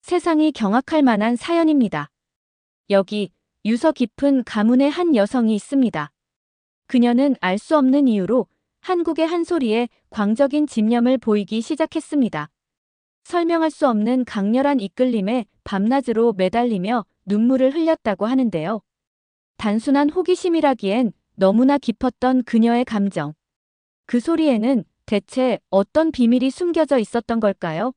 세상이 경악할 만한 사연입니다. 여기 유서 깊은 가문의 한 여성이 있습니다. 그녀는 알 수 없는 이유로 한국의 한 소리에 광적인 집념을 보이기 시작했습니다. 설명할 수 없는 강렬한 이끌림에 밤낮으로 매달리며 눈물을 흘렸다고 하는데요. 단순한 호기심이라기엔 너무나 깊었던 그녀의 감정. 그 소리에는 대체 어떤 비밀이 숨겨져 있었던 걸까요?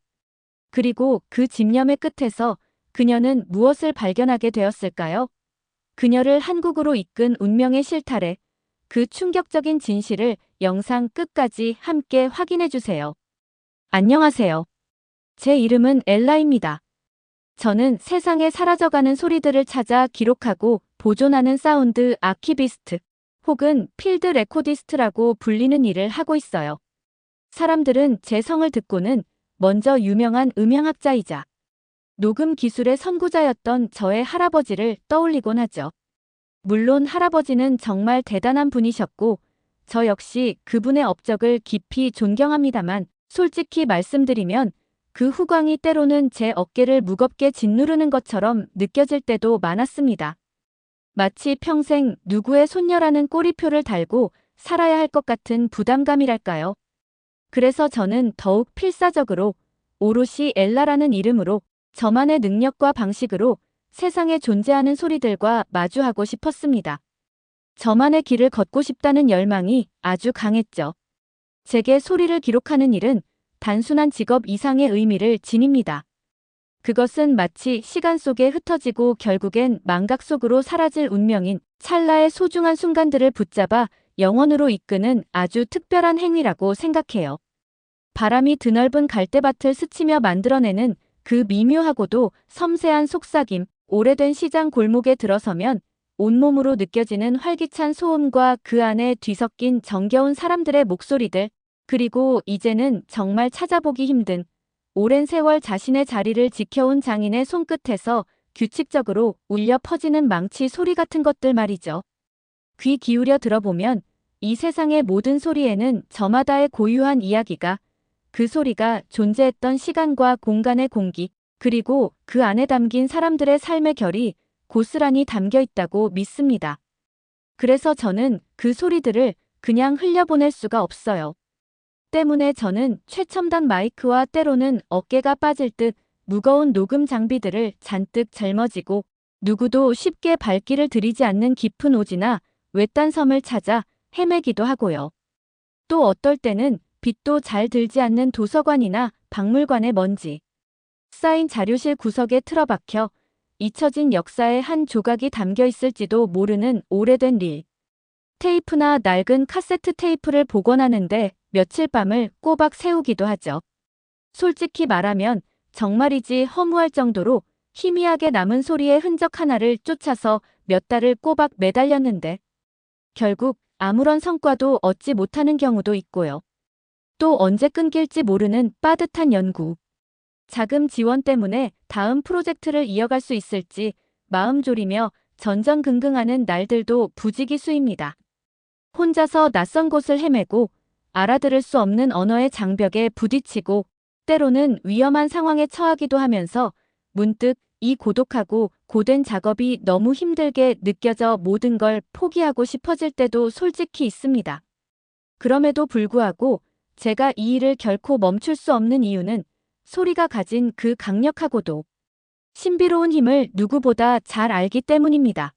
그리고 그 집념의 끝에서 그녀는 무엇을 발견하게 되었을까요? 그녀를 한국으로 이끈 운명의 실타래, 그 충격적인 진실을 영상 끝까지 함께 확인해주세요. 안녕하세요. 제 이름은 엘라입니다. 저는 세상에 사라져가는 소리들을 찾아 기록하고 보존하는 사운드 아키비스트 혹은 필드 레코디스트라고 불리는 일을 하고 있어요. 사람들은 제 성을 듣고는 먼저 유명한 음향학자이자 녹음 기술의 선구자였던 저의 할아버지를 떠올리곤 하죠. 물론 할아버지는 정말 대단한 분이셨고 저 역시 그분의 업적을 깊이 존경합니다만 솔직히 말씀드리면 그 후광이 때로는 제 어깨를 무겁게 짓누르는 것처럼 느껴질 때도 많았습니다. 마치 평생 누구의 손녀라는 꼬리표를 달고 살아야 할 것 같은 부담감이랄까요. 그래서 저는 더욱 필사적으로 오롯이 엘라라는 이름으로 저만의 능력과 방식으로 세상에 존재하는 소리들과 마주하고 싶었습니다. 저만의 길을 걷고 싶다는 열망이 아주 강했죠. 제게 소리를 기록하는 일은 단순한 직업 이상의 의미를 지닙니다. 그것은 마치 시간 속에 흩어지고 결국엔 망각 속으로 사라질 운명인 찰나의 소중한 순간들을 붙잡아 영원으로 이끄는 아주 특별한 행위라고 생각해요. 바람이 드넓은 갈대밭을 스치며 만들어내는 그 미묘하고도 섬세한 속삭임, 오래된 시장 골목에 들어서면 온몸으로 느껴지는 활기찬 소음과 그 안에 뒤섞인 정겨운 사람들의 목소리들, 그리고 이제는 정말 찾아보기 힘든 오랜 세월 자신의 자리를 지켜온 장인의 손끝에서 규칙적으로 울려 퍼지는 망치 소리 같은 것들 말이죠. 귀 기울여 들어보면 이 세상의 모든 소리에는 저마다의 고유한 이야기가, 그 소리가 존재했던 시간과 공간의 공기, 그리고 그 안에 담긴 사람들의 삶의 결이 고스란히 담겨 있다고 믿습니다. 그래서 저는 그 소리들을 그냥 흘려보낼 수가 없어요. 때문에 저는 최첨단 마이크와 때로는 어깨가 빠질 듯 무거운 녹음 장비들을 잔뜩 짊어지고 누구도 쉽게 발길을 들이지 않는 깊은 오지나 외딴 섬을 찾아 헤매기도 하고요. 또 어떨 때는 빛도 잘 들지 않는 도서관이나 박물관의 먼지 쌓인 자료실 구석에 틀어박혀 잊혀진 역사의 한 조각이 담겨 있을지도 모르는 오래된 릴, 테이프나 낡은 카세트 테이프를 복원하는데 며칠 밤을 꼬박 세우기도 하죠. 솔직히 말하면 정말이지 허무할 정도로 희미하게 남은 소리의 흔적 하나를 쫓아서 몇 달을 꼬박 매달렸는데 결국 아무런 성과도 얻지 못하는 경우도 있고요. 또 언제 끊길지 모르는 빠듯한 연구. 자금 지원 때문에 다음 프로젝트를 이어갈 수 있을지 마음 졸이며 전전긍긍하는 날들도 부지기수입니다. 혼자서 낯선 곳을 헤매고 알아들을 수 없는 언어의 장벽에 부딪히고 때로는 위험한 상황에 처하기도 하면서 문득 이 고독하고 고된 작업이 너무 힘들게 느껴져 모든 걸 포기하고 싶어질 때도 솔직히 있습니다. 그럼에도 불구하고 제가 이 일을 결코 멈출 수 없는 이유는 소리가 가진 그 강력하고도 신비로운 힘을 누구보다 잘 알기 때문입니다.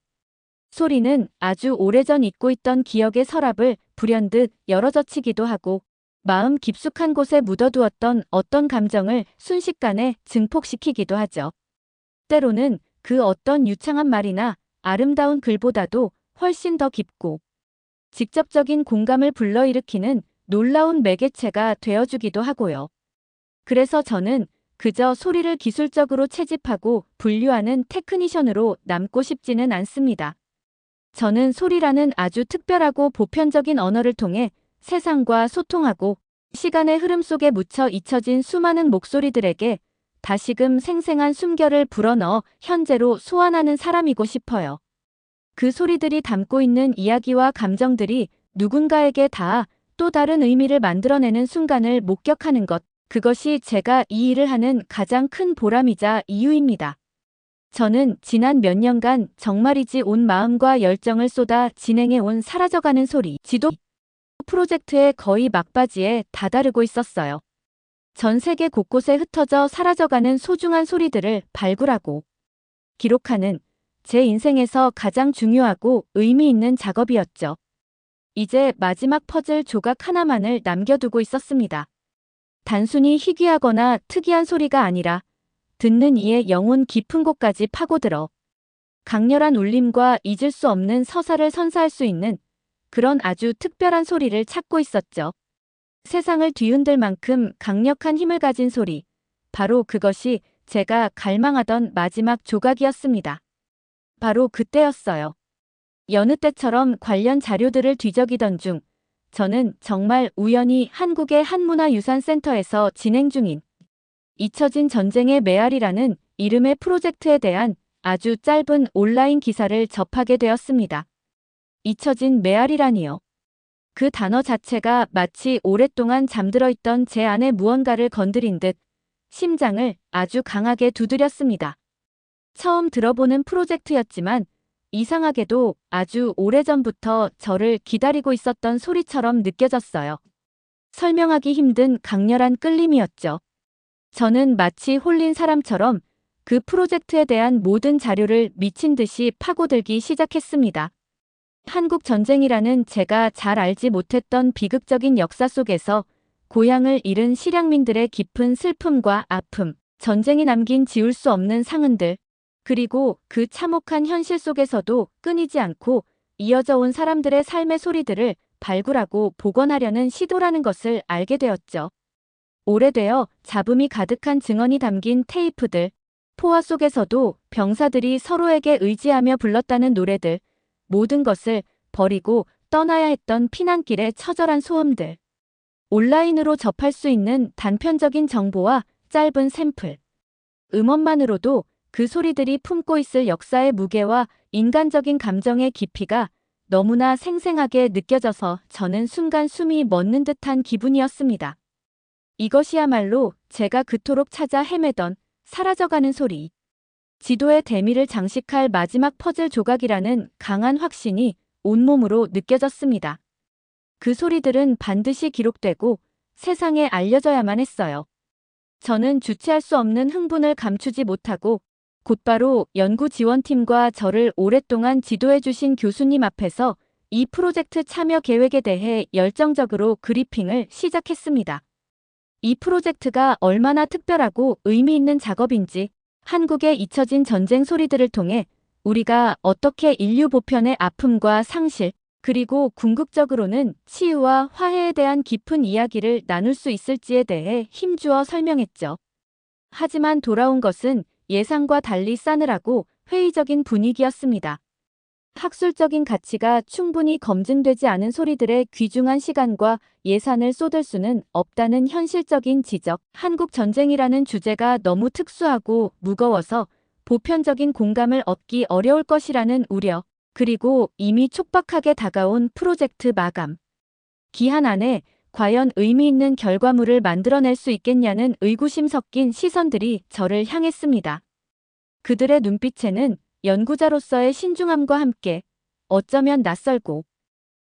소리는 아주 오래전 잊고 있던 기억의 서랍을 불현듯 열어젖히기도 하고 마음 깊숙한 곳에 묻어두었던 어떤 감정을 순식간에 증폭시키기도 하죠. 때로는 그 어떤 유창한 말이나 아름다운 글보다도 훨씬 더 깊고 직접적인 공감을 불러일으키는 놀라운 매개체가 되어주기도 하고요. 그래서 저는 그저 소리를 기술적으로 채집하고 분류하는 테크니션으로 남고 싶지는 않습니다. 저는 소리라는 아주 특별하고 보편적인 언어를 통해 세상과 소통하고 시간의 흐름 속에 묻혀 잊혀진 수많은 목소리들에게 다시금 생생한 숨결을 불어넣어 현재로 소환하는 사람이고 싶어요. 그 소리들이 담고 있는 이야기와 감정들이 누군가에게 닿아 또 다른 의미를 만들어내는 순간을 목격하는 것, 그것이 제가 이 일을 하는 가장 큰 보람이자 이유입니다. 저는 지난 몇 년간 정말이지 온 마음과 열정을 쏟아 진행해온 사라져가는 소리 지도 프로젝트의 거의 막바지에 다다르고 있었어요. 전 세계 곳곳에 흩어져 사라져가는 소중한 소리들을 발굴하고 기록하는 제 인생에서 가장 중요하고 의미 있는 작업이었죠. 이제 마지막 퍼즐 조각 하나만을 남겨두고 있었습니다. 단순히 희귀하거나 특이한 소리가 아니라 듣는 이의 영혼 깊은 곳까지 파고들어 강렬한 울림과 잊을 수 없는 서사를 선사할 수 있는 그런 아주 특별한 소리를 찾고 있었죠. 세상을 뒤흔들 만큼 강력한 힘을 가진 소리. 바로 그것이 제가 갈망하던 마지막 조각이었습니다. 바로 그때였어요. 여느 때처럼 관련 자료들을 뒤적이던 중 저는 정말 우연히 한국의 한문화유산센터에서 진행 중인 잊혀진 전쟁의 메아리라는 이름의 프로젝트에 대한 아주 짧은 온라인 기사를 접하게 되었습니다. 잊혀진 메아리라니요. 그 단어 자체가 마치 오랫동안 잠들어 있던 제 안에 무언가를 건드린 듯 심장을 아주 강하게 두드렸습니다. 처음 들어보는 프로젝트였지만 이상하게도 아주 오래전부터 저를 기다리고 있었던 소리처럼 느껴졌어요. 설명하기 힘든 강렬한 끌림이었죠. 저는 마치 홀린 사람처럼 그 프로젝트에 대한 모든 자료를 미친 듯이 파고들기 시작했습니다. 한국 전쟁이라는 제가 잘 알지 못했던 비극적인 역사 속에서 고향을 잃은 실향민들의 깊은 슬픔과 아픔, 전쟁이 남긴 지울 수 없는 상흔들, 그리고 그 참혹한 현실 속에서도 끊이지 않고 이어져 온 사람들의 삶의 소리들을 발굴하고 복원하려는 시도라는 것을 알게 되었죠. 오래되어 잡음이 가득한 증언이 담긴 테이프들, 포화 속에서도 병사들이 서로에게 의지하며 불렀다는 노래들, 모든 것을 버리고 떠나야 했던 피난길의 처절한 소음들. 온라인으로 접할 수 있는 단편적인 정보와 짧은 샘플. 음원만으로도 그 소리들이 품고 있을 역사의 무게와 인간적인 감정의 깊이가 너무나 생생하게 느껴져서 저는 순간 숨이 멎는 듯한 기분이었습니다. 이것이야말로 제가 그토록 찾아 헤매던 사라져가는 소리. 지도의 대미를 장식할 마지막 퍼즐 조각이라는 강한 확신이 온몸으로 느껴졌습니다. 그 소리들은 반드시 기록되고 세상에 알려져야만 했어요. 저는 주체할 수 없는 흥분을 감추지 못하고 곧바로 연구지원팀과 저를 오랫동안 지도해주신 교수님 앞에서 이 프로젝트 참여 계획에 대해 열정적으로 브리핑을 시작했습니다. 이 프로젝트가 얼마나 특별하고 의미 있는 작업인지, 한국의 잊혀진 전쟁 소리들을 통해 우리가 어떻게 인류 보편의 아픔과 상실, 그리고 궁극적으로는 치유와 화해에 대한 깊은 이야기를 나눌 수 있을지에 대해 힘주어 설명했죠. 하지만 돌아온 것은 예상과 달리 싸늘하고 회의적인 분위기였습니다. 학술적인 가치가 충분히 검증되지 않은 소리들의 귀중한 시간과 예산을 쏟을 수는 없다는 현실적인 지적, 한국 전쟁이라는 주제가 너무 특수하고 무거워서 보편적인 공감을 얻기 어려울 것이라는 우려, 그리고 이미 촉박하게 다가온 프로젝트 마감. 기한 안에 과연 의미 있는 결과물을 만들어낼 수 있겠냐는 의구심 섞인 시선들이 저를 향했습니다. 그들의 눈빛에는 연구자로서의 신중함과 함께 어쩌면 낯설고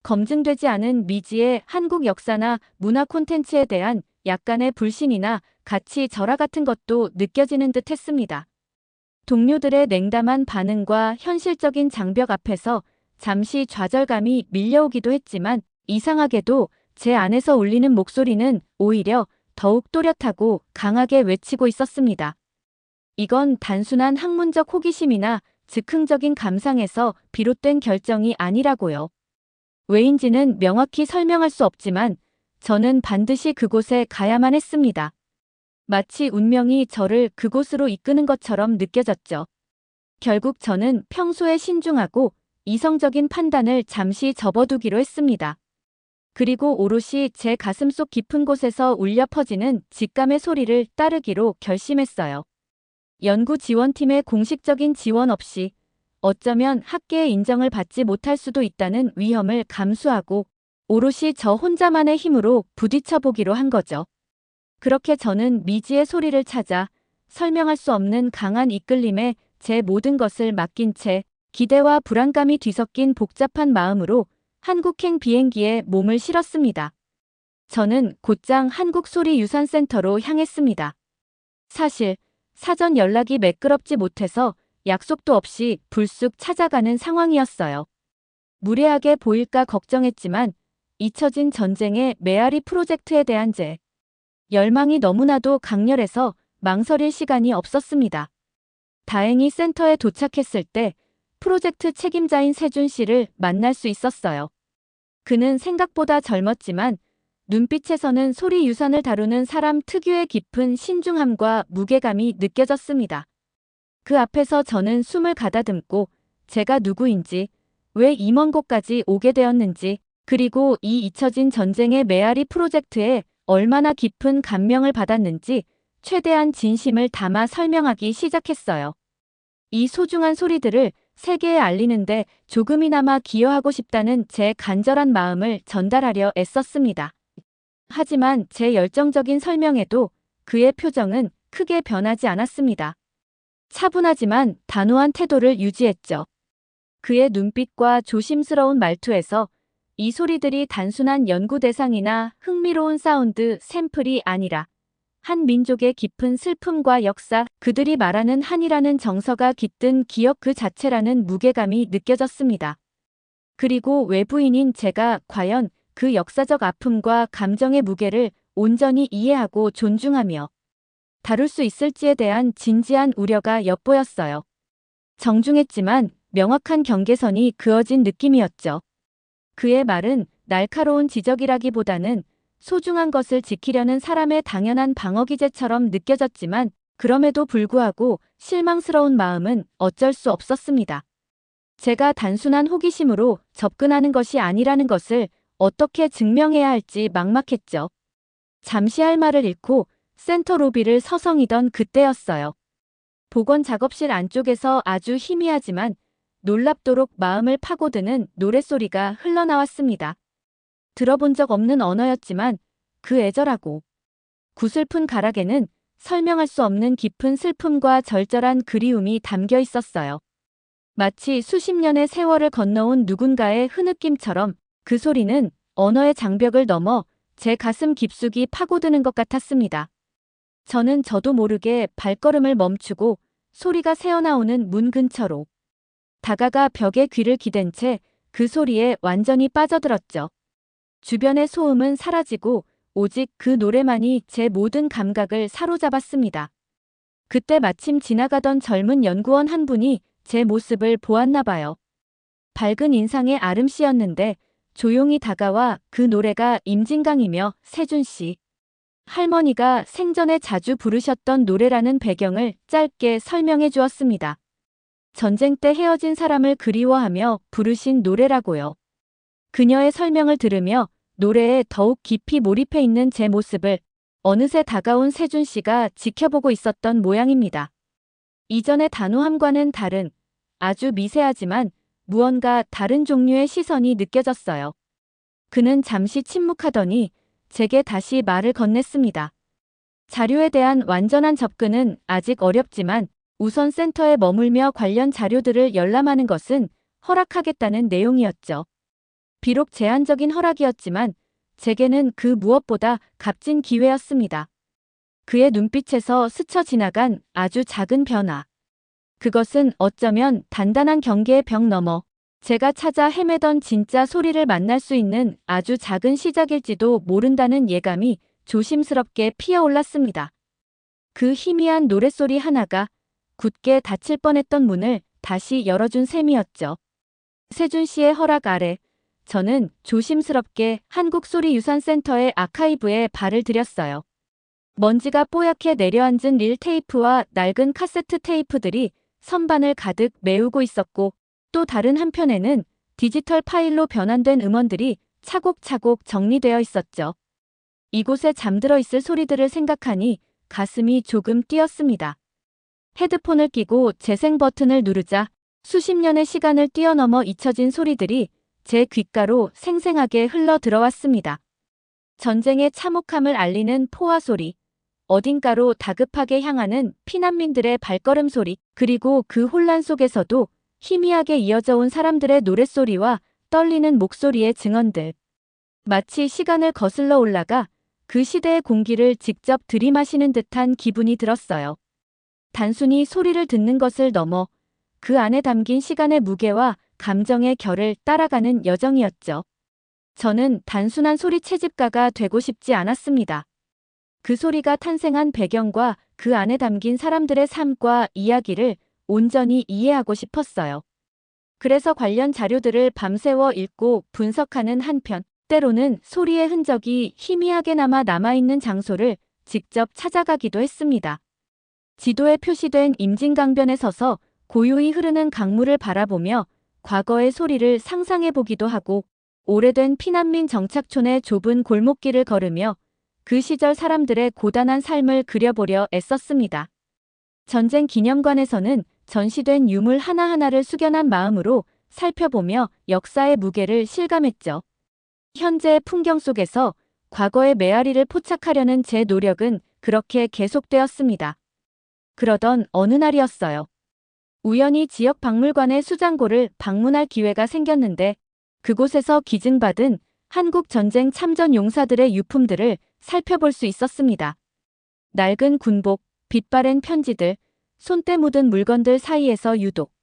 검증되지 않은 미지의 한국 역사나 문화 콘텐츠에 대한 약간의 불신이나 가치 절하 같은 것도 느껴지는 듯 했습니다. 동료들의 냉담한 반응과 현실적인 장벽 앞에서 잠시 좌절감이 밀려오기도 했지만 이상하게도 제 안에서 울리는 목소리는 오히려 더욱 또렷하고 강하게 외치고 있었습니다. 이건 단순한 학문적 호기심이나 즉흥적인 감상에서 비롯된 결정이 아니라고요. 왜인지는 명확히 설명할 수 없지만 저는 반드시 그곳에 가야만 했습니다. 마치 운명이 저를 그곳으로 이끄는 것처럼 느껴졌죠. 결국 저는 평소에 신중하고 이성적인 판단을 잠시 접어두기로 했습니다. 그리고 오롯이 제 가슴속 깊은 곳에서 울려 퍼지는 직감의 소리를 따르기로 결심했어요. 연구 지원팀의 공식적인 지원 없이 어쩌면 학계의 인정을 받지 못할 수도 있다는 위험을 감수하고 오롯이 저 혼자만의 힘으로 부딪혀 보기로 한 거죠. 그렇게 저는 미지의 소리를 찾아 설명할 수 없는 강한 이끌림에 제 모든 것을 맡긴 채 기대와 불안감이 뒤섞인 복잡한 마음으로 한국행 비행기에 몸을 실었습니다. 저는 곧장 한국소리유산센터로 향했습니다. 사실 사전 연락이 매끄럽지 못해서 약속도 없이 불쑥 찾아가는 상황이었어요. 무례하게 보일까 걱정했지만 잊혀진 전쟁의 메아리 프로젝트에 대한 제 열망이 너무나도 강렬해서 망설일 시간이 없었습니다. 다행히 센터에 도착했을 때 프로젝트 책임자인 세준 씨를 만날 수 있었어요. 그는 생각보다 젊었지만 눈빛에서는 소리 유산을 다루는 사람 특유의 깊은 신중함과 무게감이 느껴졌습니다. 그 앞에서 저는 숨을 가다듬고 제가 누구인지, 왜 이 먼 곳까지 오게 되었는지, 그리고 이 잊혀진 전쟁의 메아리 프로젝트에 얼마나 깊은 감명을 받았는지 최대한 진심을 담아 설명하기 시작했어요. 이 소중한 소리들을 세계에 알리는데 조금이나마 기여하고 싶다는 제 간절한 마음을 전달하려 애썼습니다. 하지만 제 열정적인 설명에도 그의 표정은 크게 변하지 않았습니다. 차분하지만 단호한 태도를 유지했죠. 그의 눈빛과 조심스러운 말투에서 이 소리들이 단순한 연구 대상이나 흥미로운 사운드 샘플이 아니라 한 민족의 깊은 슬픔과 역사, 그들이 말하는 한이라는 정서가 깃든 기억 그 자체라는 무게감이 느껴졌습니다. 그리고 외부인인 제가 과연 그 역사적 아픔과 감정의 무게를 온전히 이해하고 존중하며 다룰 수 있을지에 대한 진지한 우려가 엿보였어요. 정중했지만 명확한 경계선이 그어진 느낌이었죠. 그의 말은 날카로운 지적이라기보다는 소중한 것을 지키려는 사람의 당연한 방어 기제처럼 느껴졌지만 그럼에도 불구하고 실망스러운 마음은 어쩔 수 없었습니다. 제가 단순한 호기심으로 접근하는 것이 아니라는 것을 어떻게 증명해야 할지 막막했죠. 잠시 할 말을 잃고 센터 로비를 서성이던 그때였어요. 복원 작업실 안쪽에서 아주 희미하지만 놀랍도록 마음을 파고드는 노랫소리가 흘러나왔습니다. 들어본 적 없는 언어였지만 그 애절하고 구슬픈 가락에는 설명할 수 없는 깊은 슬픔과 절절한 그리움이 담겨 있었어요. 마치 수십 년의 세월을 건너온 누군가의 흐느낌처럼 그 소리는 언어의 장벽을 넘어 제 가슴 깊숙이 파고드는 것 같았습니다. 저는 저도 모르게 발걸음을 멈추고 소리가 새어나오는 문 근처로 다가가 벽에 귀를 기댄 채 그 소리에 완전히 빠져들었죠. 주변의 소음은 사라지고 오직 그 노래만이 제 모든 감각을 사로잡았습니다. 그때 마침 지나가던 젊은 연구원 한 분이 제 모습을 보았나 봐요. 밝은 인상의 아름씨였는데 조용히 다가와 그 노래가 임진강이며 세준 씨, 할머니가 생전에 자주 부르셨던 노래라는 배경을 짧게 설명해 주었습니다. 전쟁 때 헤어진 사람을 그리워하며 부르신 노래라고요. 그녀의 설명을 들으며 노래에 더욱 깊이 몰입해 있는 제 모습을 어느새 다가온 세준 씨가 지켜보고 있었던 모양입니다. 이전의 단호함과는 다른 아주 미세하지만 무언가 다른 종류의 시선이 느껴졌어요. 그는 잠시 침묵하더니 제게 다시 말을 건넸습니다. 자료에 대한 완전한 접근은 아직 어렵지만 우선 센터에 머물며 관련 자료들을 열람하는 것은 허락하겠다는 내용이었죠. 비록 제한적인 허락이었지만 제게는 그 무엇보다 값진 기회였습니다. 그의 눈빛에서 스쳐 지나간 아주 작은 변화. 그것은 어쩌면 단단한 경계의 벽 너머 제가 찾아 헤매던 진짜 소리를 만날 수 있는 아주 작은 시작일지도 모른다는 예감이 조심스럽게 피어올랐습니다. 그 희미한 노랫소리 하나가 굳게 닫힐 뻔했던 문을 다시 열어준 셈이었죠. 세준 씨의 허락 아래 저는 조심스럽게 한국소리유산센터의 아카이브에 발을 들였어요. 먼지가 뽀얗게 내려앉은 릴 테이프와 낡은 카세트 테이프들이 선반을 가득 메우고 있었고 또 다른 한편에는 디지털 파일로 변환된 음원들이 차곡차곡 정리되어 있었죠. 이곳에 잠들어 있을 소리들을 생각하니 가슴이 조금 뛰었습니다. 헤드폰을 끼고 재생 버튼을 누르자 수십 년의 시간을 뛰어넘어 잊혀진 소리들이 제 귓가로 생생하게 흘러 들어왔습니다. 전쟁의 참혹함을 알리는 포화 소리, 어딘가로 다급하게 향하는 피난민들의 발걸음 소리, 그리고 그 혼란 속에서도 희미하게 이어져 온 사람들의 노랫소리와 떨리는 목소리의 증언들. 마치 시간을 거슬러 올라가 그 시대의 공기를 직접 들이마시는 듯한 기분이 들었어요. 단순히 소리를 듣는 것을 넘어 그 안에 담긴 시간의 무게와 감정의 결을 따라가는 여정이었죠. 저는 단순한 소리 채집가가 되고 싶지 않았습니다. 그 소리가 탄생한 배경과 그 안에 담긴 사람들의 삶과 이야기를 온전히 이해하고 싶었어요. 그래서 관련 자료들을 밤새워 읽고 분석하는 한편, 때로는 소리의 흔적이 희미하게나마 남아있는 장소를 직접 찾아가기도 했습니다. 지도에 표시된 임진강변에 서서 고요히 흐르는 강물을 바라보며 과거의 소리를 상상해보기도 하고, 오래된 피난민 정착촌의 좁은 골목길을 걸으며 그 시절 사람들의 고단한 삶을 그려보려 애썼습니다. 전쟁 기념관에서는 전시된 유물 하나하나를 숙연한 마음으로 살펴보며 역사의 무게를 실감했죠. 현재의 풍경 속에서 과거의 메아리를 포착하려는 제 노력은 그렇게 계속되었습니다. 그러던 어느 날이었어요. 우연히 지역 박물관의 수장고를 방문할 기회가 생겼는데, 그곳에서 기증받은 한국 전쟁 참전 용사들의 유품들을 살펴볼 수 있었습니다. 낡은 군복, 빛바랜 편지들, 손때 묻은 물건들 사이에서 유독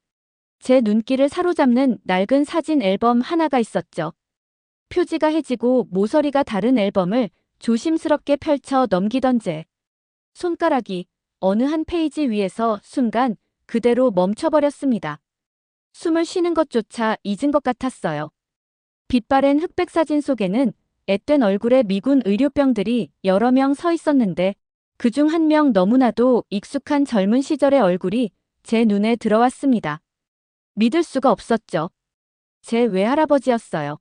제 눈길을 사로잡는 낡은 사진 앨범 하나가 있었죠. 표지가 해지고 모서리가 다른 앨범을 조심스럽게 펼쳐 넘기던 제 손가락이 어느 한 페이지 위에서 순간 그대로 멈춰버렸습니다. 숨을 쉬는 것조차 잊은 것 같았어요. 빛바랜 흑백 사진 속에는 앳된 얼굴의 미군 의료병들이 여러 명 서 있었는데, 그중 한 명 너무나도 익숙한 젊은 시절의 얼굴이 제 눈에 들어왔습니다. 믿을 수가 없었죠. 제 외할아버지였어요.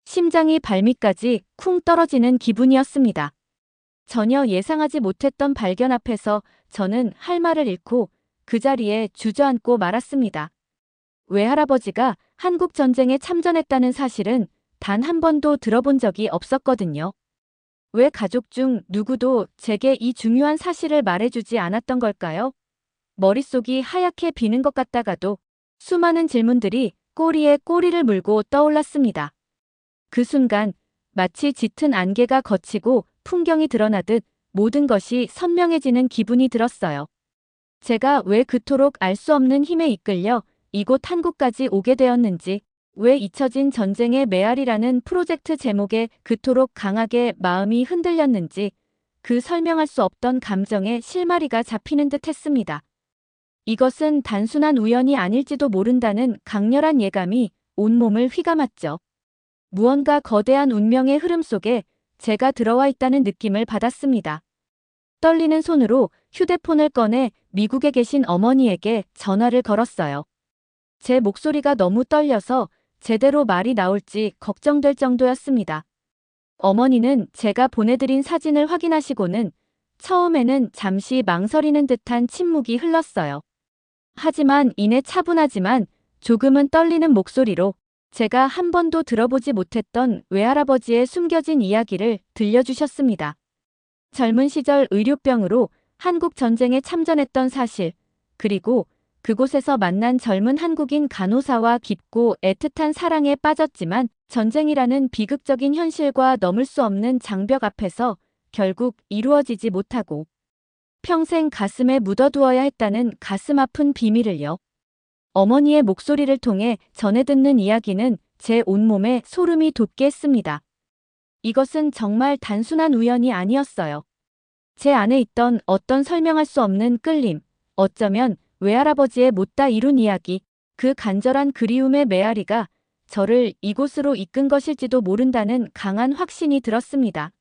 심장이 발밑까지 쿵 떨어지는 기분이었습니다. 전혀 예상하지 못했던 발견 앞에서 저는 할 말을 잃고 그 자리에 주저앉고 말았습니다. 외할아버지가 한국 전쟁에 참전했다는 사실은 단 한 번도 들어본 적이 없었거든요. 왜 가족 중 누구도 제게 이 중요한 사실을 말해주지 않았던 걸까요? 머릿속이 하얗게 비는 것 같다가도 수많은 질문들이 꼬리에 꼬리를 물고 떠올랐습니다. 그 순간 마치 짙은 안개가 걷히고 풍경이 드러나듯 모든 것이 선명해지는 기분이 들었어요. 제가 왜 그토록 알 수 없는 힘에 이끌려 이곳 한국까지 오게 되었는지, 왜 잊혀진 전쟁의 메아리라는 프로젝트 제목에 그토록 강하게 마음이 흔들렸는지, 그 설명할 수 없던 감정의 실마리가 잡히는 듯 했습니다. 이것은 단순한 우연이 아닐지도 모른다는 강렬한 예감이 온몸을 휘감았죠. 무언가 거대한 운명의 흐름 속에 제가 들어와 있다는 느낌을 받았습니다. 떨리는 손으로 휴대폰을 꺼내 미국에 계신 어머니에게 전화를 걸었어요. 제 목소리가 너무 떨려서 제대로 말이 나올지 걱정될 정도였습니다. 어머니는 제가 보내드린 사진을 확인하시고는 처음에는 잠시 망설이는 듯한 침묵이 흘렀어요. 하지만 이내 차분하지만 조금은 떨리는 목소리로 제가 한 번도 들어보지 못했던 외할아버지의 숨겨진 이야기를 들려주셨습니다. 젊은 시절 의료병으로 한국 전쟁에 참전했던 사실, 그리고 그곳에서 만난 젊은 한국인 간호사와 깊고 애틋한 사랑에 빠졌지만 전쟁이라는 비극적인 현실과 넘을 수 없는 장벽 앞에서 결국 이루어지지 못하고 평생 가슴에 묻어두어야 했다는 가슴 아픈 비밀을요. 어머니의 목소리를 통해 전해 듣는 이야기는 제 온몸에 소름이 돋게 했습니다. 이것은 정말 단순한 우연이 아니었어요. 제 안에 있던 어떤 설명할 수 없는 끌림, 어쩌면 외할아버지의 못다 이룬 이야기, 그 간절한 그리움의 메아리가 저를 이곳으로 이끈 것일지도 모른다는 강한 확신이 들었습니다.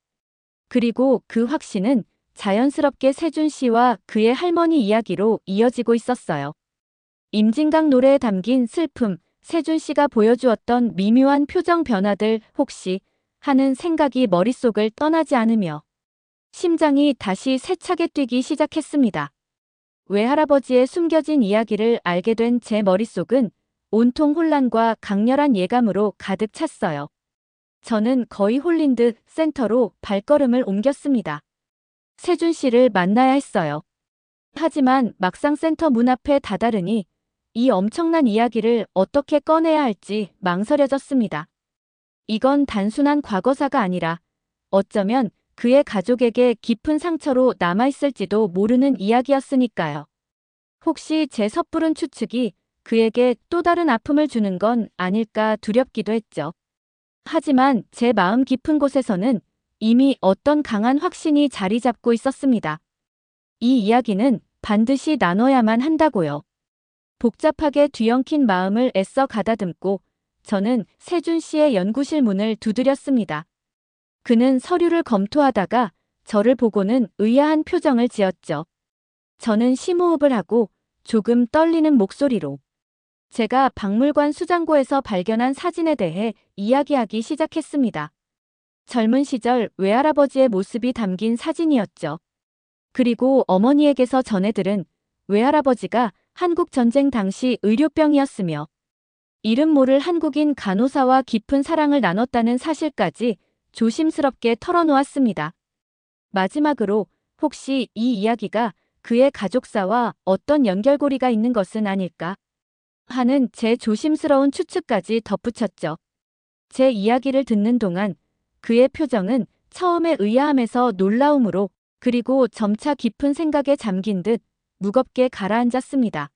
그리고 그 확신은 자연스럽게 세준 씨와 그의 할머니 이야기로 이어지고 있었어요. 임진강 노래에 담긴 슬픔, 세준 씨가 보여주었던 미묘한 표정 변화들, 혹시 하는 생각이 머릿속을 떠나지 않으며 심장이 다시 세차게 뛰기 시작했습니다. 외할아버지의 숨겨진 이야기를 알게 된 제 머릿속은 온통 혼란과 강렬한 예감으로 가득 찼어요. 저는 거의 홀린 듯 센터로 발걸음을 옮겼습니다. 세준 씨를 만나야 했어요. 하지만 막상 센터 문 앞에 다다르니 이 엄청난 이야기를 어떻게 꺼내야 할지 망설여졌습니다. 이건 단순한 과거사가 아니라 어쩌면 그의 가족에게 깊은 상처로 남아있을지도 모르는 이야기였으니까요. 혹시 제 섣부른 추측이 그에게 또 다른 아픔을 주는 건 아닐까 두렵기도 했죠. 하지만 제 마음 깊은 곳에서는 이미 어떤 강한 확신이 자리 잡고 있었습니다. 이 이야기는 반드시 나눠야만 한다고요. 복잡하게 뒤엉킨 마음을 애써 가다듬고 저는 세준 씨의 연구실 문을 두드렸습니다. 그는 서류를 검토하다가 저를 보고는 의아한 표정을 지었죠. 저는 심호흡을 하고 조금 떨리는 목소리로 제가 박물관 수장고에서 발견한 사진에 대해 이야기하기 시작했습니다. 젊은 시절 외할아버지의 모습이 담긴 사진이었죠. 그리고 어머니에게서 전해 들은 외할아버지가 한국전쟁 당시 의료병이었으며 이름 모를 한국인 간호사와 깊은 사랑을 나눴다는 사실까지 조심스럽게 털어놓았습니다. 마지막으로 혹시 이 이야기가 그의 가족사와 어떤 연결고리가 있는 것은 아닐까 하는 제 조심스러운 추측까지 덧붙였죠. 제 이야기를 듣는 동안 그의 표정은 처음에 의아함에서 놀라움으로 그리고 점차 깊은 생각에 잠긴 듯 무겁게 가라앉았습니다.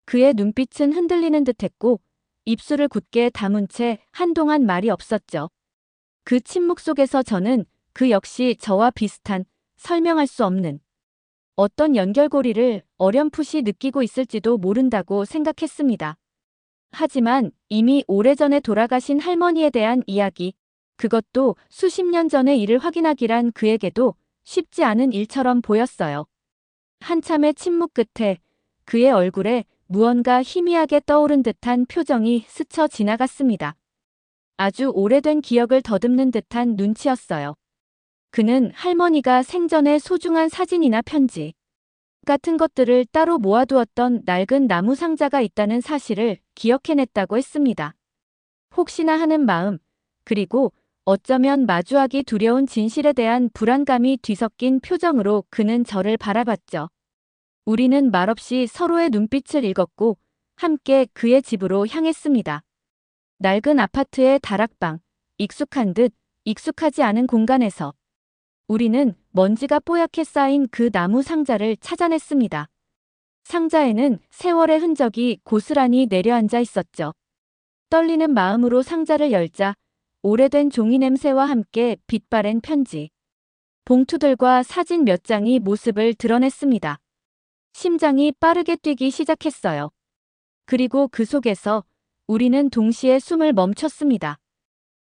그의 눈빛은 흔들리는 듯했고 입술을 굳게 다문 채 한동안 말이 없었죠. 그 침묵 속에서 저는 그 역시 저와 비슷한 설명할 수 없는 어떤 연결고리를 어렴풋이 느끼고 있을지도 모른다고 생각했습니다. 하지만 이미 오래전에 돌아가신 할머니에 대한 이야기, 그것도 수십 년 전의 일을 확인하기란 그에게도 쉽지 않은 일처럼 보였어요. 한참의 침묵 끝에 그의 얼굴에 무언가 희미하게 떠오른 듯한 표정이 스쳐 지나갔습니다. 아주 오래된 기억을 더듬는 듯한 눈치였어요. 그는 할머니가 생전에 소중한 사진이나 편지 같은 것들을 따로 모아두었던 낡은 나무 상자가 있다는 사실을 기억해냈다고 했습니다. 혹시나 하는 마음, 그리고 어쩌면 마주하기 두려운 진실에 대한 불안감이 뒤섞인 표정으로 그는 저를 바라봤죠. 우리는 말없이 서로의 눈빛을 읽었고 함께 그의 집으로 향했습니다. 낡은 아파트의 다락방, 익숙한 듯 익숙하지 않은 공간에서 우리는 먼지가 뽀얗게 쌓인 그 나무 상자를 찾아냈습니다. 상자에는 세월의 흔적이 고스란히 내려앉아 있었죠. 떨리는 마음으로 상자를 열자 오래된 종이 냄새와 함께 빛바랜 편지, 봉투들과 사진 몇 장이 모습을 드러냈습니다. 심장이 빠르게 뛰기 시작했어요. 그리고 그 속에서 우리는 동시에 숨을 멈췄습니다.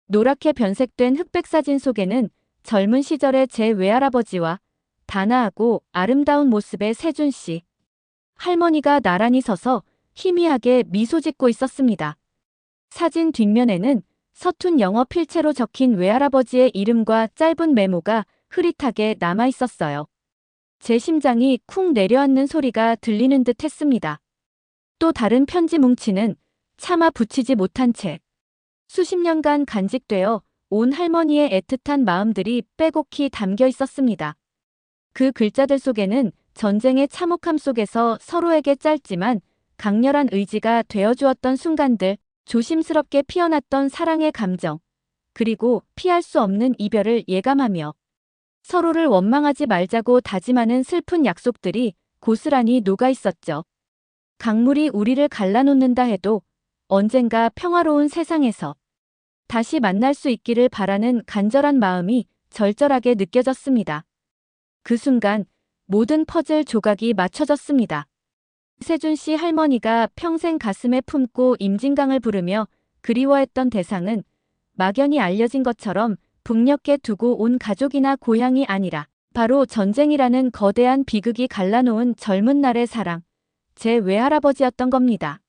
노랗게 변색된 흑백 사진 속에는 젊은 시절의 제 외할아버지와 단아하고 아름다운 모습의 세준 씨, 할머니가 나란히 서서 희미하게 미소 짓고 있었습니다. 사진 뒷면에는 서툰 영어 필체로 적힌 외할아버지의 이름과 짧은 메모가 흐릿하게 남아 있었어요. 제 심장이 쿵 내려앉는 소리가 들리는 듯 했습니다. 또 다른 편지 뭉치는 차마 붙이지 못한 채 수십 년간 간직되어 온 할머니의 애틋한 마음들이 빼곡히 담겨 있었습니다. 그 글자들 속에는 전쟁의 참혹함 속에서 서로에게 짧지만 강렬한 의지가 되어주었던 순간들, 조심스럽게 피어났던 사랑의 감정, 그리고 피할 수 없는 이별을 예감하며 서로를 원망하지 말자고 다짐하는 슬픈 약속들이 고스란히 녹아 있었죠. 강물이 우리를 갈라놓는다 해도 언젠가 평화로운 세상에서 다시 만날 수 있기를 바라는 간절한 마음이 절절하게 느껴졌습니다. 그 순간 모든 퍼즐 조각이 맞춰졌습니다. 세준 씨 할머니가 평생 가슴에 품고 임진강을 부르며 그리워했던 대상은 막연히 알려진 것처럼 북녘에 두고 온 가족이나 고향이 아니라 바로 전쟁이라는 거대한 비극이 갈라놓은 젊은 날의 사랑, 제 외할아버지였던 겁니다.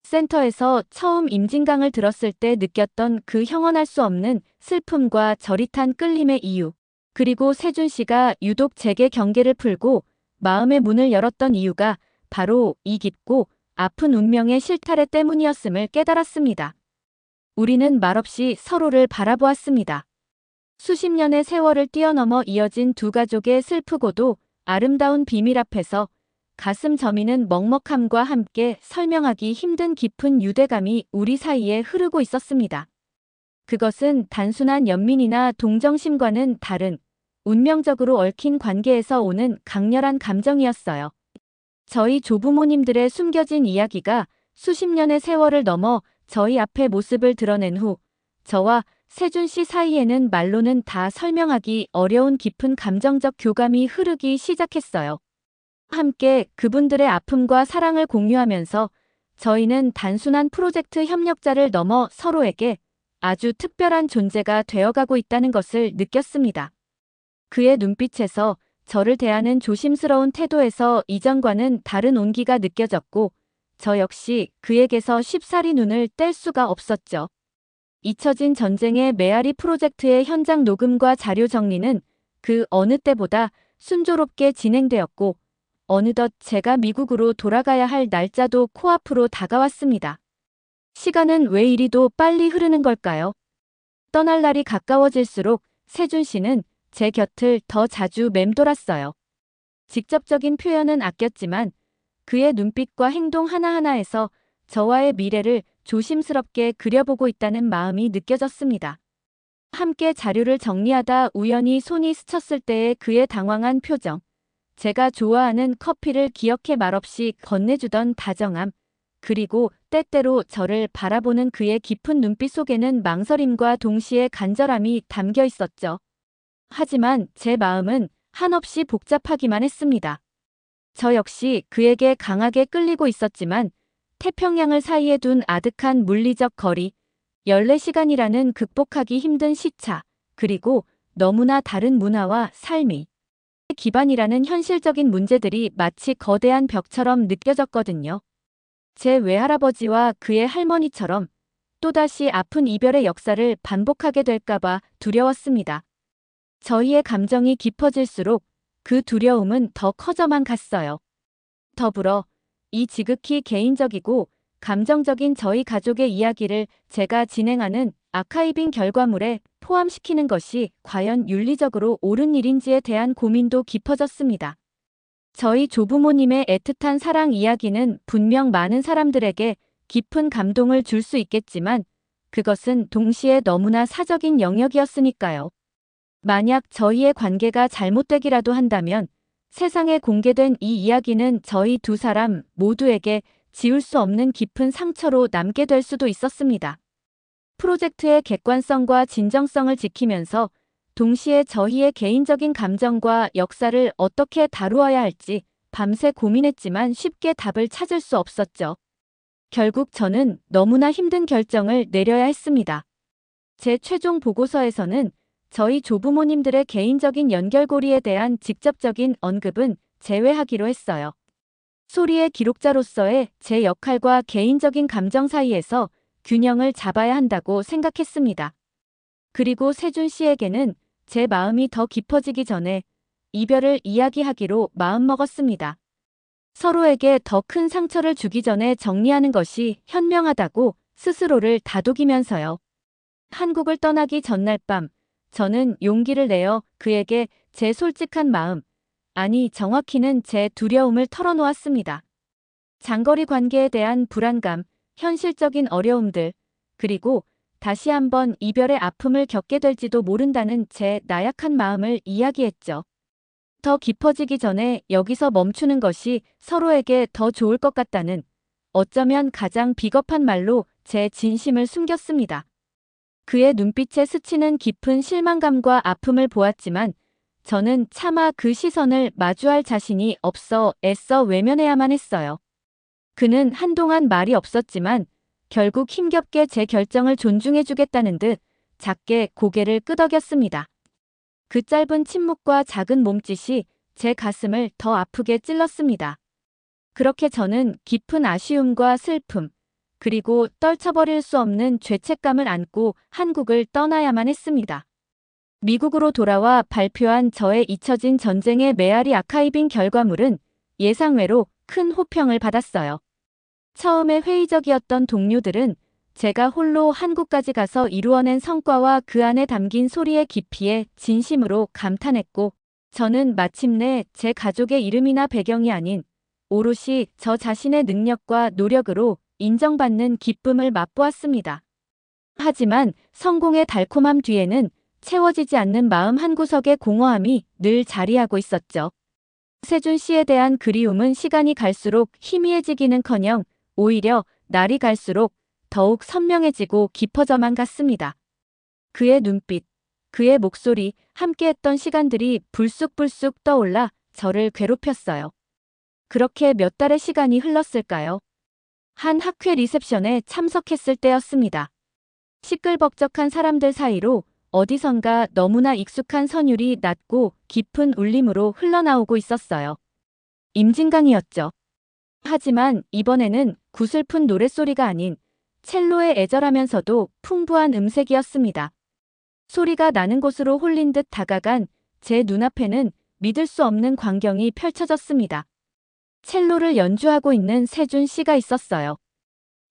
센터에서 처음 임진강을 들었을 때 느꼈던 그 형언할 수 없는 슬픔과 저릿한 끌림의 이유, 그리고 세준 씨가 유독 제게 경계를 풀고 마음의 문을 열었던 이유가 바로 이 깊고 아픈 운명의 실타래 때문이었음을 깨달았습니다. 우리는 말없이 서로를 바라보았습니다. 수십 년의 세월을 뛰어넘어 이어진 두 가족의 슬프고도 아름다운 비밀 앞에서 가슴 저미는 먹먹함과 함께 설명하기 힘든 깊은 유대감이 우리 사이에 흐르고 있었습니다. 그것은 단순한 연민이나 동정심과는 다른 운명적으로 얽힌 관계에서 오는 강렬한 감정이었어요. 저희 조부모님들의 숨겨진 이야기가 수십 년의 세월을 넘어 저희 앞에 모습을 드러낸 후 저와 세준 씨 사이에는 말로는 다 설명하기 어려운 깊은 감정적 교감이 흐르기 시작했어요. 함께 그분들의 아픔과 사랑을 공유하면서 저희는 단순한 프로젝트 협력자를 넘어 서로에게 아주 특별한 존재가 되어가고 있다는 것을 느꼈습니다. 그의 눈빛에서 저를 대하는 조심스러운 태도에서 이전과는 다른 온기가 느껴졌고 저 역시 그에게서 쉽사리 눈을 뗄 수가 없었죠. 잊혀진 전쟁의 메아리 프로젝트의 현장 녹음과 자료 정리는 그 어느 때보다 순조롭게 진행되었고 어느덧 제가 미국으로 돌아가야 할 날짜도 코앞으로 다가왔습니다. 시간은 왜 이리도 빨리 흐르는 걸까요? 떠날 날이 가까워질수록 세준 씨는 제 곁을 더 자주 맴돌았어요. 직접적인 표현은 아꼈지만 그의 눈빛과 행동 하나하나에서 저와의 미래를 조심스럽게 그려보고 있다는 마음이 느껴졌습니다. 함께 자료를 정리하다 우연히 손이 스쳤을 때의 그의 당황한 표정, 제가 좋아하는 커피를 기억해 말없이 건네주던 다정함, 그리고 때때로 저를 바라보는 그의 깊은 눈빛 속에는 망설임과 동시에 간절함이 담겨 있었죠. 하지만 제 마음은 한없이 복잡하기만 했습니다. 저 역시 그에게 강하게 끌리고 있었지만 태평양을 사이에 둔 아득한 물리적 거리, 14시간이라는 극복하기 힘든 시차, 그리고 너무나 다른 문화와 삶이 기반이라는 현실적인 문제들이 마치 거대한 벽처럼 느껴졌거든요. 제 외할아버지와 그의 할머니처럼 또다시 아픈 이별의 역사를 반복하게 될까봐 두려웠습니다. 저희의 감정이 깊어질수록 그 두려움은 더 커져만 갔어요. 더불어 이 지극히 개인적이고 감정적인 저희 가족의 이야기를 제가 진행하는 아카이빙 결과물에 포함시키는 것이 과연 윤리적으로 옳은 일인지에 대한 고민도 깊어졌습니다. 저희 조부모님의 애틋한 사랑 이야기는 분명 많은 사람들에게 깊은 감동을 줄 수 있겠지만 그것은 동시에 너무나 사적인 영역이었으니까요. 만약 저희의 관계가 잘못되기라도 한다면 세상에 공개된 이 이야기는 저희 두 사람 모두에게 지울 수 없는 깊은 상처로 남게 될 수도 있었습니다. 프로젝트의 객관성과 진정성을 지키면서 동시에 저희의 개인적인 감정과 역사를 어떻게 다루어야 할지 밤새 고민했지만 쉽게 답을 찾을 수 없었죠. 결국 저는 너무나 힘든 결정을 내려야 했습니다. 제 최종 보고서에서는 저희 조부모님들의 개인적인 연결고리에 대한 직접적인 언급은 제외하기로 했어요. 소리의 기록자로서의 제 역할과 개인적인 감정 사이에서 균형을 잡아야 한다고 생각했습니다. 그리고 세준 씨에게는 제 마음이 더 깊어지기 전에 이별을 이야기하기로 마음먹었습니다. 서로에게 더 큰 상처를 주기 전에 정리하는 것이 현명하다고 스스로를 다독이면서요. 한국을 떠나기 전날 밤, 저는 용기를 내어 그에게 제 솔직한 마음, 아니 정확히는 제 두려움을 털어놓았습니다. 장거리 관계에 대한 불안감, 현실적인 어려움들, 그리고 다시 한번 이별의 아픔을 겪게 될지도 모른다는 제 나약한 마음을 이야기했죠. 더 깊어지기 전에 여기서 멈추는 것이 서로에게 더 좋을 것 같다는 어쩌면 가장 비겁한 말로 제 진심을 숨겼습니다. 그의 눈빛에 스치는 깊은 실망감과 아픔을 보았지만 저는 차마 그 시선을 마주할 자신이 없어 애써 외면해야만 했어요. 그는 한동안 말이 없었지만 결국 힘겹게 제 결정을 존중해주겠다는 듯 작게 고개를 끄덕였습니다. 그 짧은 침묵과 작은 몸짓이 제 가슴을 더 아프게 찔렀습니다. 그렇게 저는 깊은 아쉬움과 슬픔, 그리고 떨쳐버릴 수 없는 죄책감을 안고 한국을 떠나야만 했습니다. 미국으로 돌아와 발표한 저의 잊혀진 전쟁의 메아리 아카이빙 결과물은 예상외로 큰 호평을 받았어요. 처음에 회의적이었던 동료들은 제가 홀로 한국까지 가서 이루어낸 성과와 그 안에 담긴 소리의 깊이에 진심으로 감탄했고, 저는 마침내 제 가족의 이름이나 배경이 아닌 오롯이 저 자신의 능력과 노력으로 인정받는 기쁨을 맛보았습니다. 하지만 성공의 달콤함 뒤에는 채워지지 않는 마음 한구석의 공허함이 늘 자리하고 있었죠. 세준 씨에 대한 그리움은 시간이 갈수록 희미해지기는커녕 오히려 날이 갈수록 더욱 선명해지고 깊어져만 갔습니다. 그의 눈빛, 그의 목소리, 함께했던 시간들이 불쑥불쑥 떠올라 저를 괴롭혔어요. 그렇게 몇 달의 시간이 흘렀을까요? 한 학회 리셉션에 참석했을 때였습니다. 시끌벅적한 사람들 사이로 어디선가 너무나 익숙한 선율이 낮고 깊은 울림으로 흘러나오고 있었어요. 임진강이었죠. 하지만 이번에는 구슬픈 노랫소리가 아닌 첼로의 애절하면서도 풍부한 음색이었습니다. 소리가 나는 곳으로 홀린 듯 다가간 제 눈앞에는 믿을 수 없는 광경이 펼쳐졌습니다. 첼로를 연주하고 있는 세준 씨가 있었어요.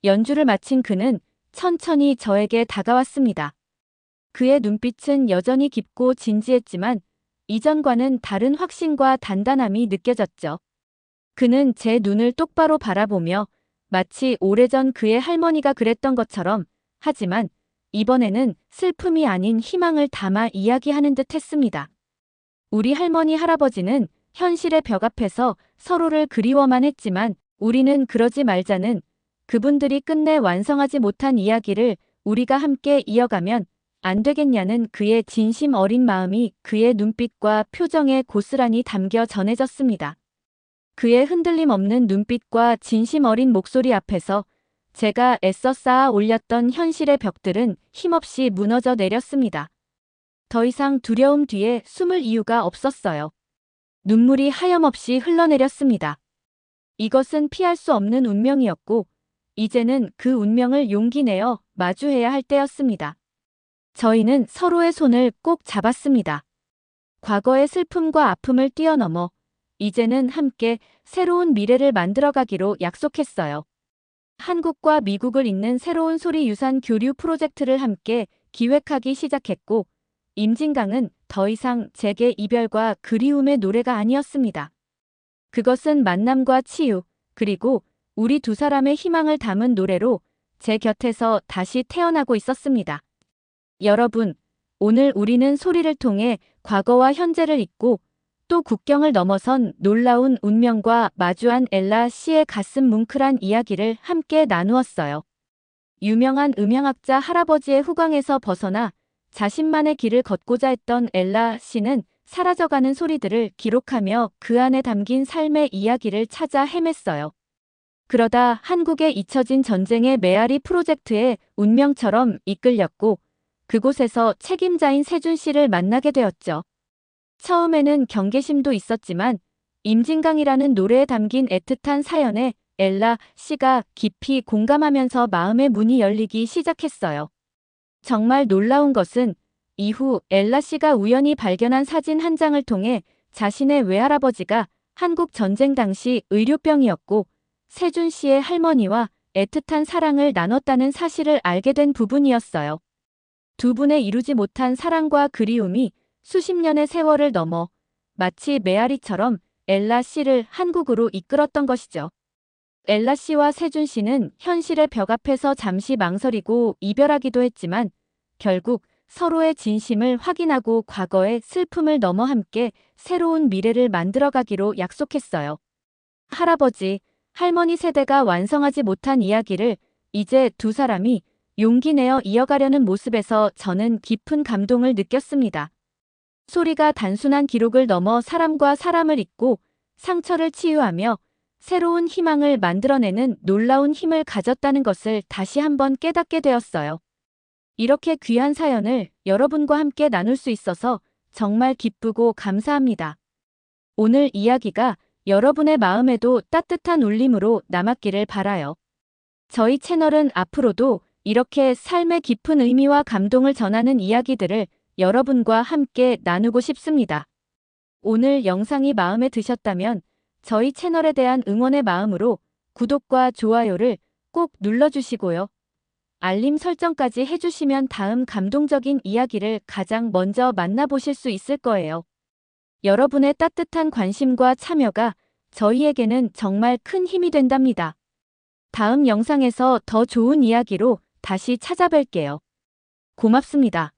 연주를 마친 그는 천천히 저에게 다가왔습니다. 그의 눈빛은 여전히 깊고 진지했지만 이전과는 다른 확신과 단단함이 느껴졌죠. 그는 제 눈을 똑바로 바라보며 마치 오래전 그의 할머니가 그랬던 것처럼, 하지만 이번에는 슬픔이 아닌 희망을 담아 이야기하는 듯 했습니다. 우리 할머니 할아버지는 현실의 벽 앞에서 서로를 그리워만 했지만 우리는 그러지 말자는, 그분들이 끝내 완성하지 못한 이야기를 우리가 함께 이어가면 안 되겠냐는 그의 진심 어린 마음이 그의 눈빛과 표정에 고스란히 담겨 전해졌습니다. 그의 흔들림 없는 눈빛과 진심 어린 목소리 앞에서 제가 애써 쌓아 올렸던 현실의 벽들은 힘없이 무너져 내렸습니다. 더 이상 두려움 뒤에 숨을 이유가 없었어요. 눈물이 하염없이 흘러내렸습니다. 이것은 피할 수 없는 운명이었고, 이제는 그 운명을 용기 내어 마주해야 할 때였습니다. 저희는 서로의 손을 꼭 잡았습니다. 과거의 슬픔과 아픔을 뛰어넘어 이제는 함께 새로운 미래를 만들어가기로 약속했어요. 한국과 미국을 잇는 새로운 소리 유산 교류 프로젝트를 함께 기획하기 시작했고, 임진강은 더 이상 제게 이별과 그리움의 노래가 아니었습니다. 그것은 만남과 치유, 그리고 우리 두 사람의 희망을 담은 노래로 제 곁에서 다시 태어나고 있었습니다. 여러분, 오늘 우리는 소리를 통해 과거와 현재를 잇고 또 국경을 넘어선 놀라운 운명과 마주한 엘라 씨의 가슴 뭉클한 이야기를 함께 나누었어요. 유명한 음향학자 할아버지의 후광에서 벗어나 자신만의 길을 걷고자 했던 엘라 씨는 사라져가는 소리들을 기록하며 그 안에 담긴 삶의 이야기를 찾아 헤맸어요. 그러다 한국에 잊혀진 전쟁의 메아리 프로젝트에 운명처럼 이끌렸고, 그곳에서 책임자인 세준 씨를 만나게 되었죠. 처음에는 경계심도 있었지만 임진강이라는 노래에 담긴 애틋한 사연에 엘라 씨가 깊이 공감하면서 마음의 문이 열리기 시작했어요. 정말 놀라운 것은 이후 엘라 씨가 우연히 발견한 사진 한 장을 통해 자신의 외할아버지가 한국 전쟁 당시 의료병이었고 세준 씨의 할머니와 애틋한 사랑을 나눴다는 사실을 알게 된 부분이었어요. 두 분의 이루지 못한 사랑과 그리움이 수십 년의 세월을 넘어 마치 메아리처럼 엘라 씨를 한국으로 이끌었던 것이죠. 엘라 씨와 세준 씨는 현실의 벽 앞에서 잠시 망설이고 이별하기도 했지만 결국 서로의 진심을 확인하고 과거의 슬픔을 넘어 함께 새로운 미래를 만들어가기로 약속했어요. 할아버지, 할머니 세대가 완성하지 못한 이야기를 이제 두 사람이 용기 내어 이어가려는 모습에서 저는 깊은 감동을 느꼈습니다. 소리가 단순한 기록을 넘어 사람과 사람을 잇고 상처를 치유하며 새로운 희망을 만들어내는 놀라운 힘을 가졌다는 것을 다시 한번 깨닫게 되었어요. 이렇게 귀한 사연을 여러분과 함께 나눌 수 있어서 정말 기쁘고 감사합니다. 오늘 이야기가 여러분의 마음에도 따뜻한 울림으로 남았기를 바라요. 저희 채널은 앞으로도 이렇게 삶의 깊은 의미와 감동을 전하는 이야기들을 여러분과 함께 나누고 싶습니다. 오늘 영상이 마음에 드셨다면 저희 채널에 대한 응원의 마음으로 구독과 좋아요를 꼭 눌러주시고요. 알림 설정까지 해주시면 다음 감동적인 이야기를 가장 먼저 만나보실 수 있을 거예요. 여러분의 따뜻한 관심과 참여가 저희에게는 정말 큰 힘이 된답니다. 다음 영상에서 더 좋은 이야기로 다시 찾아뵐게요. 고맙습니다.